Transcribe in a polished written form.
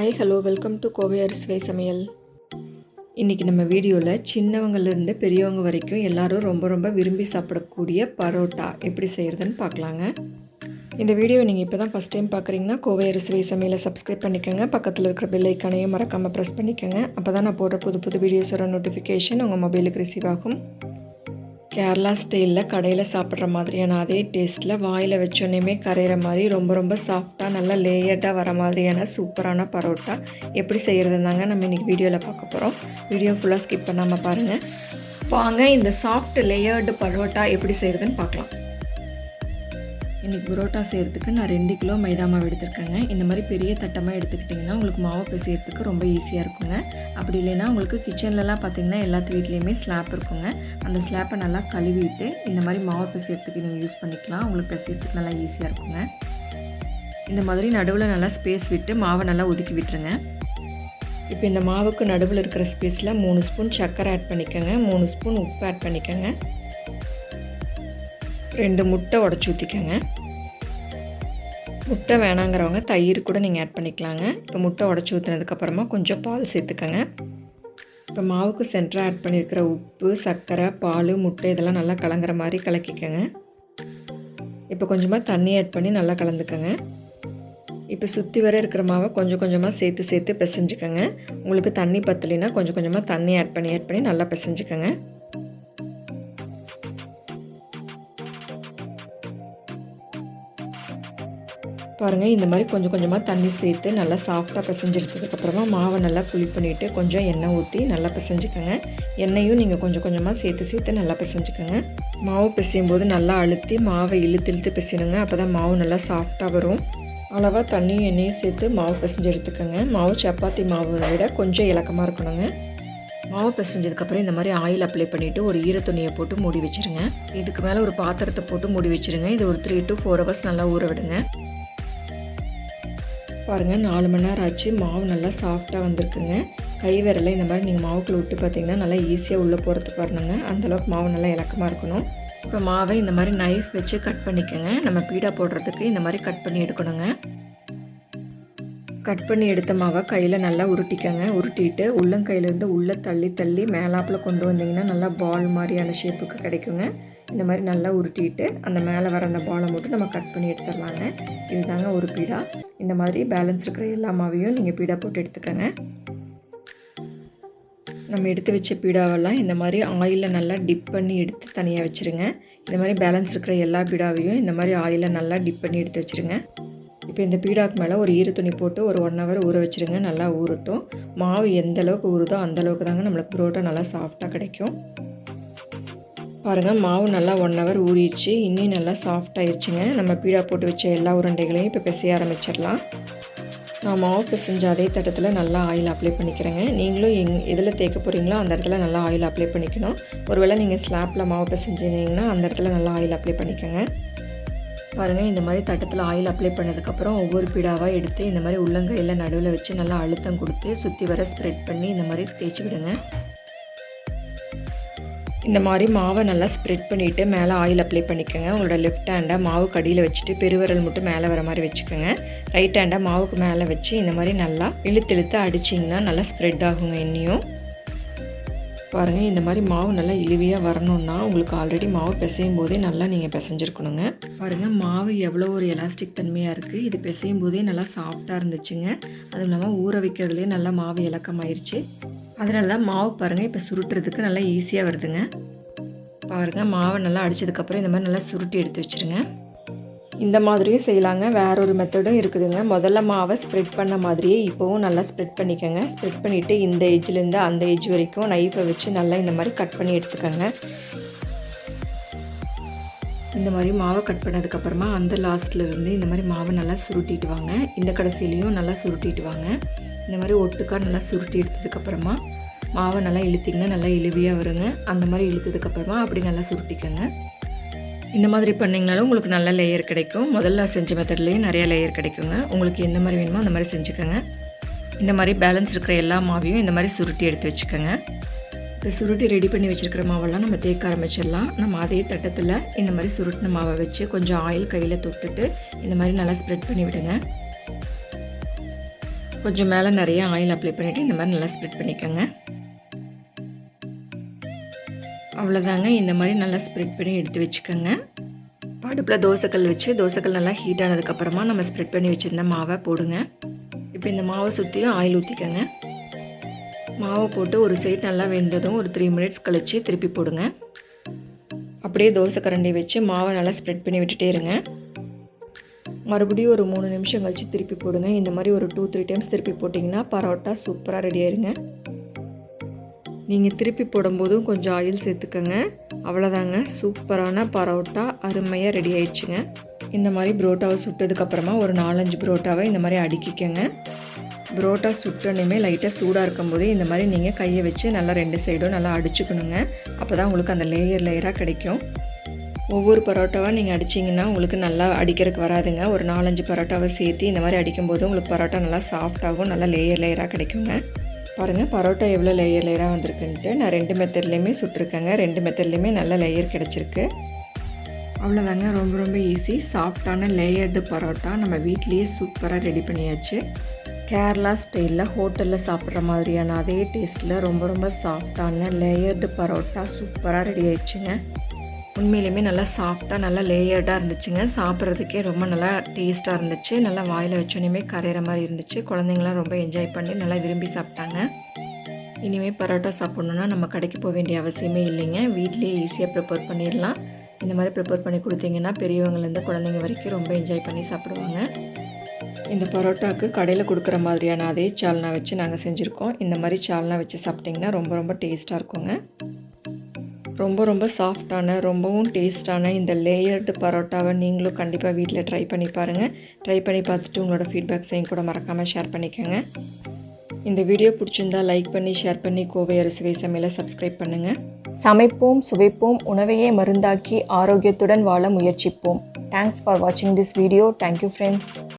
Hi hello welcome to Kovai Arisuvai Samayal. இன்றைக்கி நம்ம வீடியோவில் சின்னவங்கலேருந்து பெரியவங்க வரைக்கும் எல்லோரும் ரொம்ப விரும்பி சாப்பிடக்கூடிய பரோட்டா எப்படி செய்கிறதுன்னு பார்க்கலாங்க. இந்த வீடியோ நீங்கள் இப்போ தான் ஃபஸ்ட் டைம் பார்க்குறீங்கன்னா கோவை அரிசுவை சமையலை சப்ஸ்கிரைப் பண்ணிக்கோங்க. பக்கத்தில் இருக்கிற பெல் ஐக்கானையும் மறக்காமல் ப்ரெஸ் பண்ணிக்கோங்க. அப்போ தான் நான் போடுற புது வீடியோஸோட நோட்டிஃபிகேஷன் உங்கள் மொபைலுக்கு ரிசீவ் ஆகும். கேரளா ஸ்டைலில் கடையில் சாப்பிட்ற மாதிரியான அதே டேஸ்ட்டில் வாயில் வச்சோன்னே கரையிற மாதிரி ரொம்ப சாஃப்டாக நல்லா லேயர்டாக வர மாதிரியான சூப்பரான பரோட்டா எப்படி செய்கிறதுனாங்க நம்ம இன்றைக்கி வீடியோவில் பார்க்க போகிறோம். வீடியோ ஃபுல்லாக ஸ்கிப் பண்ணாமல் பாருங்கள். வாங்க இந்த சாஃப்ட் லேயர்டு பரோட்டா எப்படி செய்கிறதுன்னு பார்க்கலாம். இன்றைக்கி புரோட்டா செய்கிறதுக்கு நான் 2 கிலோ மைதா மாவு எடுத்துருக்கேங்க. இந்த மாதிரி பெரிய தட்டமாக எடுத்துக்கிட்டிங்கன்னா உங்களுக்கு மாவு பிசைகிறதுக்கு ரொம்ப ஈஸியாக இருக்குங்க. அப்படி இல்லைன்னா உங்களுக்கு கிச்சன்லலாம் பார்த்திங்கன்னா எல்லாத்து வீட்லேயுமே ஸ்லாப் இருக்குங்க. அந்த ஸ்லாப்பை நல்லா கழுவிட்டு இந்த மாதிரி மாவு பிசைகிறதுக்கு நீங்கள் யூஸ் பண்ணிக்கலாம். உங்களுக்கு பிசைகிறதுக்கு நல்லா ஈஸியாக இருக்குங்க. இந்த மாதிரி நடுவில் நல்லா ஸ்பேஸ் விட்டு மாவை நல்லா ஒதுக்கி விட்டுருங்க. இப்போ இந்த மாவுக்கு நடுவில் இருக்கிற ஸ்பேஸில் 3 ஸ்பூன் சர்க்கரை ஆட் பண்ணிக்கோங்க. 3 ஸ்பூன் உப்பு ஆட் பண்ணிக்கோங்க. 2 முட்டை உடச்சி ஊற்றிக்கோங்க. முட்டை வேணாங்கிறவங்க தயிர் கூட நீங்கள் ஆட் பண்ணிக்கலாங்க. இப்போ முட்டை உடச்சி ஊற்றினதுக்கப்புறமா கொஞ்சம் பால் சேர்த்துக்கோங்க. இப்போ மாவுக்கு சென்டராக ஆட் பண்ணியிருக்கிற உப்பு, சர்க்கரை, பால், முட்டை இதெல்லாம் நல்லா கலங்குற மாதிரி கலக்கிக்கோங்க. இப்போ கொஞ்சமாக தண்ணி ஆட் பண்ணி நல்லா கலந்துக்கோங்க. இப்போ சுற்றி வர இருக்கிற மாவை கொஞ்சமாக சேர்த்து பிசைஞ்சுக்கோங்க. உங்களுக்கு தண்ணி பத்தலைன்னா கொஞ்சமாக தண்ணி ஆட் பண்ணி நல்லா பிசைஞ்சுக்கோங்க. பாருங்கள், இந்த மாதிரி கொஞ்சமாக தண்ணி சேர்த்து நல்லா சாஃப்டாக பிசைஞ்சு எடுத்ததுக்கப்புறமா மாவை நல்லா புளி பண்ணிவிட்டு கொஞ்சம் எண்ணெய் ஊற்றி நல்லா பிசைஞ்சுக்கோங்க. எண்ணெயும் நீங்கள் கொஞ்சமாக சேர்த்து நல்லா பிசைஞ்சுக்கோங்க. மாவு பிசையும் போது நல்லா அழுத்தி மாவை இழுத்து பிசைணுங்க. அப்போ தான் மாவு நல்லா சாஃப்டாக வரும். அளவாக தண்ணியும் எண்ணெயும் சேர்த்து மாவு பிசைஞ்சு எடுத்துக்கோங்க. மாவு சப்பாத்தி மாவை விட கொஞ்சம் இலக்கமாக இருக்கணுங்க. மாவு பிசைஞ்சதுக்கப்புறம் இந்த மாதிரி ஆயில் அப்ளை பண்ணிவிட்டு ஒரு ஈரத்துணியை போட்டு மூடி வச்சுருங்க. இதுக்கு மேலே ஒரு பாத்திரத்தை போட்டு மூடி வச்சுருங்க. இது ஒரு 3 to 4 hours நல்லா ஊற விடுங்க. பாருங்கள், 4 மணி நேரம் ஆச்சு. மாவு நல்லா சாஃப்டாக வந்திருக்குங்க. கை விரலை இந்த மாதிரி நீங்கள் மாவுக்குள்ளே விட்டு பார்த்தீங்கன்னா நல்லா ஈஸியாக உள்ளே போகிறதுக்கு வரணுங்க. அந்தளவுக்கு மாவு நல்லா இலக்கமாக இருக்கணும். இப்போ மாவை இந்த மாதிரி நைஃப் வச்சு கட் பண்ணிக்கோங்க. நம்ம பீடா போடுறதுக்கு இந்த மாதிரி கட் பண்ணி எடுக்கணுங்க. கட் பண்ணி எடுத்த மாவை கையில் நல்லா உருட்டிக்கோங்க. உருட்டிட்டு உள்ளங்கையிலேருந்து உள்ளே தள்ளி மேலாப்பில் கொண்டு வந்தீங்கன்னா நல்லா பால் மாதிரியான ஷேப்புக்கு கிடைக்குங்க. இந்த மாதிரி நல்லா உருட்டிட்டு அந்த மேலே வர அந்த பாலை மட்டும் நம்ம கட் பண்ணி எடுத்துடலாங்க. இதுதாங்க ஒரு பீடா. இந்த மாதிரி பேலன்ஸ் இருக்கிற எல்லா மாவையும் நீங்கள் பீடா போட்டு எடுத்துக்கோங்க. நம்ம எடுத்து வச்ச பீடாவெல்லாம் இந்த மாதிரி ஆயிலில் நல்லா டிப் பண்ணி எடுத்து தனியாக வச்சுருங்க. இந்த மாதிரி பேலன்ஸ் இருக்கிற எல்லா பீடாவையும் இந்த மாதிரி ஆயிலில் நல்லா டிப் பண்ணி எடுத்து வச்சுருங்க. இப்போ இந்த பீடாக்கு மேலே ஒரு ஈரத்துணி போட்டு ஒரு 1 hour ஊற வச்சுருங்க. நல்லா ஊறட்டும். மாவு எந்த அளவுக்கு ஊறுதோ அந்தளவுக்கு தாங்க நம்மளுக்கு புரோட்டா நல்லா சாஃப்டாக கிடைக்கும். பாருங்கள், மாவு நல்லா 1 hour ஊறிடுச்சு. இன்னும் நல்லா சாஃப்டாகிடுச்சுங்க. நம்ம பீடா போட்டு வச்ச எல்லா உருண்டைகளையும் இப்போ பிசைய ஆரம்பிச்சிடலாம். நான் மாவு பிசைஞ்ச அதே தட்டத்தில் நல்லா ஆயில் அப்ளை பண்ணிக்கிறேங்க. நீங்களும் எதில் தேய்க்க போகிறீங்களோ அந்த இடத்துல நல்லா ஆயில் அப்ளை பண்ணிக்கணும். ஒருவேளை நீங்கள் ஸ்லாப்பில் மாவு பிசைஞ்சிங்கன்னா அந்த இடத்துல நல்லா ஆயில் அப்ளை பண்ணிக்கோங்க. பாருங்கள், இந்த மாதிரி தட்டத்தில் ஆயில் அப்ளை பண்ணதுக்கப்புறம் ஒவ்வொரு பீடாவாக எடுத்து இந்த மாதிரி உள்ளங்கையில் நடுவில் வச்சு நல்லா அழுத்தம் கொடுத்து சுற்றி வர ஸ்ப்ரெட் பண்ணி இந்த மாதிரி தேய்ச்சி விடுங்க. இந்த மாதிரி மாவை நல்லா ஸ்ப்ரெட் பண்ணிவிட்டு மேலே ஆயில் அப்ளை பண்ணிக்கோங்க. உங்களோட லெஃப்ட் ஹேண்டை மாவு கடியில் வச்சுட்டு பெருவிரல் மட்டும் மேலே வர மாதிரி வச்சுக்கோங்க. ரைட் ஹேண்டை மாவுக்கு மேலே வச்சு இந்த மாதிரி நல்லா இழுத்து அடிச்சிங்கன்னா நல்லா ஸ்ப்ரெட் ஆகுங்க. இன்னியும் பாருங்கள், இந்த மாதிரி மாவு நல்லா இழுவியாக வரணுன்னா உங்களுக்கு ஆல்ரெடி மாவு பிசையும் போதே நல்லா நீங்கள் பிசைஞ்சிருக்கணுங்க. பாருங்கள், மாவு எவ்வளோ ஒரு எலாஸ்டிக் தன்மையாக இருக்குது. இது பிசையும் போதே நல்லா சாஃப்டாக இருந்துச்சுங்க. அதுவும் இல்லாமல் ஊற வைக்கிறதுலேயே நல்லா மாவு இலக்கமாயிருச்சு. அதனால தான் மாவு பாருங்கள் இப்போ சுருட்டுறதுக்கு நல்லா ஈஸியாக வருதுங்க. பாருங்கள், மாவை நல்லா அடித்ததுக்கப்புறம் இந்த மாதிரி நல்லா சுருட்டி எடுத்து வச்சுருங்க. இந்த மாதிரியும் செய்யலாங்க. வேறொரு மெத்தடும் இருக்குதுங்க. முதல்ல மாவை ஸ்ப்ரெட் பண்ண மாதிரியே இப்போவும் நல்லா ஸ்ப்ரெட் பண்ணிக்கோங்க. ஸ்ப்ரெட் பண்ணிவிட்டு இந்த எஜ்ஜிலேருந்து அந்த எஜ் வரைக்கும் நைஃபை வச்சு நல்லா இந்த மாதிரி கட் பண்ணி எடுத்துக்கோங்க. இந்த மாதிரி மாவை கட் பண்ணதுக்கப்புறமா அந்த லாஸ்ட்லேருந்து இந்த மாதிரி மாவை நல்லா சுருட்டிட்டு வாங்க. இந்த கடைசிலையும் நல்லா சுருட்டிட்டு வாங்க. இந்த மாதிரி ஒட்டுக்காக நல்லா சுருட்டி எடுத்ததுக்கப்புறமா மாவை நல்லா இழுத்திங்கன்னா நல்லா இழுவியாக வருங்க. அந்த மாதிரி இழுத்ததுக்கப்புறமா அப்படி நல்லா சுருட்டிக்கோங்க. இந்த மாதிரி பண்ணிங்கனாலும் உங்களுக்கு நல்ல லேயர் கிடைக்கும். முதல்ல செஞ்ச மெத்தட்லேயும் நிறைய லேயர் கிடைக்குங்க. உங்களுக்கு எந்த மாதிரி வேணுமோ அந்த மாதிரி செஞ்சுக்கோங்க. இந்த மாதிரி பேலன்ஸ் இருக்கிற எல்லா மாவையும் இந்த மாதிரி சுருட்டி எடுத்து வச்சுக்கோங்க. இப்போ சுருட்டி ரெடி பண்ணி வச்சுருக்கிற மாவெல்லாம் நம்ம தேய்க்க ஆரம்பிச்சிடலாம். நம்ம அதே தட்டத்தில் இந்த மாதிரி சுருட்டின மாவை வச்சு கொஞ்சம் ஆயில் கையில் தொட்டுட்டு இந்த மாதிரி நல்லா ஸ்ப்ரெட் பண்ணி விடுங்க. கொஞ்சம் மேலே நிறைய ஆயில் அப்ளை பண்ணிவிட்டு இந்த மாதிரி நல்லா ஸ்ப்ரெட் பண்ணிக்கோங்க. அவ்வளோதாங்க. இந்த மாதிரி நல்லா ஸ்ப்ரெட் பண்ணி எடுத்து வச்சுக்கோங்க. அடுப்பில் தோசைக்கல் வச்சு தோசைக்கல் நல்லா ஹீட் ஆனதுக்கப்புறமா நம்ம ஸ்ப்ரெட் பண்ணி வச்சுருந்த மாவை போடுங்க. இப்போ இந்த மாவை சுற்றியும் ஆயில் ஊற்றிக்கோங்க. மாவை போட்டு ஒரு சைடு நல்லா வெந்ததும் ஒரு 3 மினிட்ஸ் கழித்து திருப்பி போடுங்க. அப்படியே தோசை கரண்டி வச்சு மாவை நல்லா ஸ்ப்ரெட் பண்ணி விட்டுட்டே இருங்க. மறுபடியும் ஒரு 3 நிமிஷம் கழித்து திருப்பி போடுங்க. இந்த மாதிரி ஒரு 2-3 டைம்ஸ் திருப்பி போட்டிங்கன்னா பரோட்டா சூப்பராக ரெடி ஆயிருங்க. நீங்கள் திருப்பி போடும்போதும் கொஞ்சம் ஆயில் சேர்த்துக்கோங்க. அவ்வளோதாங்க, சூப்பரான பரோட்டா அருமையாக ரெடி ஆயிடுச்சுங்க. இந்த மாதிரி புரோட்டாவை சுட்டதுக்கப்புறமா ஒரு 4-5 புரோட்டாவை இந்த மாதிரி அடுக்கிக்கங்க. புரோட்டா சுட்டோன்னே லைட்டாக சூடாக இருக்கும்போதே இந்த மாதிரி நீங்கள் கையை வச்சு நல்லா 2 சைடும் நல்லா அடிச்சுக்கணுங்க. அப்போ தான் உங்களுக்கு அந்த லேயராக கிடைக்கும். ஒவ்வொரு பரோட்டாவாக நீங்கள் அடிச்சிங்கன்னா உங்களுக்கு நல்லா அடிக்கிறதுக்கு வராதுங்க. ஒரு 4-5 பரோட்டாவை சேர்த்து இந்த மாதிரி அடிக்கும்போது உங்களுக்கு பரோட்டா நல்லா சாஃப்டாகவும் நல்லா லேயராக கிடைக்குங்க. பாருங்கள் பரோட்டா எவ்வளோ லேயராக வந்திருக்குன்ட்டு. நான் 2 மெத்தட்லேயுமே சுட்டிருக்கேங்க. 2 மெத்தட்லேயுமே நல்ல லேயர் கிடச்சிருக்கு. அவ்வளோதாங்க, ரொம்ப ஈஸி. சாஃப்டான லேயர்டு பரோட்டா நம்ம வீட்லேயே சூப்பராக ரெடி பண்ணியாச்சு. கேரளா ஸ்டைலில் ஹோட்டலில் சாப்பிட்ற மாதிரியான அதே டேஸ்ட்டில் ரொம்ப சாஃப்டான லேயர்டு பரோட்டா சூப்பராக ரெடி ஆயிடுச்சுங்க. உண்மையிலுமே நல்லா சாஃப்டாக நல்லா லேயர்டாக இருந்துச்சுங்க. சாப்பிட்றதுக்கே ரொம்ப நல்லா டேஸ்ட்டாக இருந்துச்சு. நல்லா வாயில் வச்சோன்னே கரையிற மாதிரி இருந்துச்சு. குழந்தைங்களாம் ரொம்ப என்ஜாய் பண்ணி நல்லா விரும்பி சாப்பிட்டாங்க. இனிமேல் பரோட்டா சாப்பிட்ணுன்னா நம்ம கடைக்கு போக வேண்டிய அவசியமே இல்லைங்க. வீட்லேயே ஈஸியாக ப்ரிப்பேர் பண்ணிடலாம். இந்த மாதிரி ப்ரிப்பேர் பண்ணி கொடுத்தீங்கன்னா பெரியவங்கலேருந்து குழந்தைங்க வரைக்கும் ரொம்ப என்ஜாய் பண்ணி சாப்பிடுவாங்க. இந்த பரோட்டாவுக்கு கடையில் கொடுக்குற மாதிரியான அதே சால்னா வச்சு நாங்கள் செஞ்சுருக்கோம். இந்த மாதிரி சால்னா வச்சு சாப்பிட்டிங்கன்னா ரொம்ப டேஸ்ட்டாக இருக்குங்க. ரொம்ப சாஃப்டான ரொம்பவும் டேஸ்ட்டான இந்த லேயர்டு பரோட்டாவை நீங்களும் கண்டிப்பாக வீட்டில் ட்ரை பண்ணி பாருங்கள். ட்ரை பண்ணி பார்த்துட்டு உங்களோட ஃபீட்பேக்ஸையும் கூட மறக்காமல் ஷேர் பண்ணிக்கோங்க. இந்த வீடியோ பிடிச்சிருந்தா லைக் பண்ணி ஷேர் பண்ணி கோவை அறுசுவை சமையலை சப்ஸ்கிரைப் பண்ணுங்கள். சமைப்போம், சுவைப்போம், உணவையே மருந்தாக்கி ஆரோக்கியத்துடன் வாழ முயற்சிப்போம். தேங்க்ஸ் ஃபார் வாட்சிங் திஸ் வீடியோ. Thank you friends.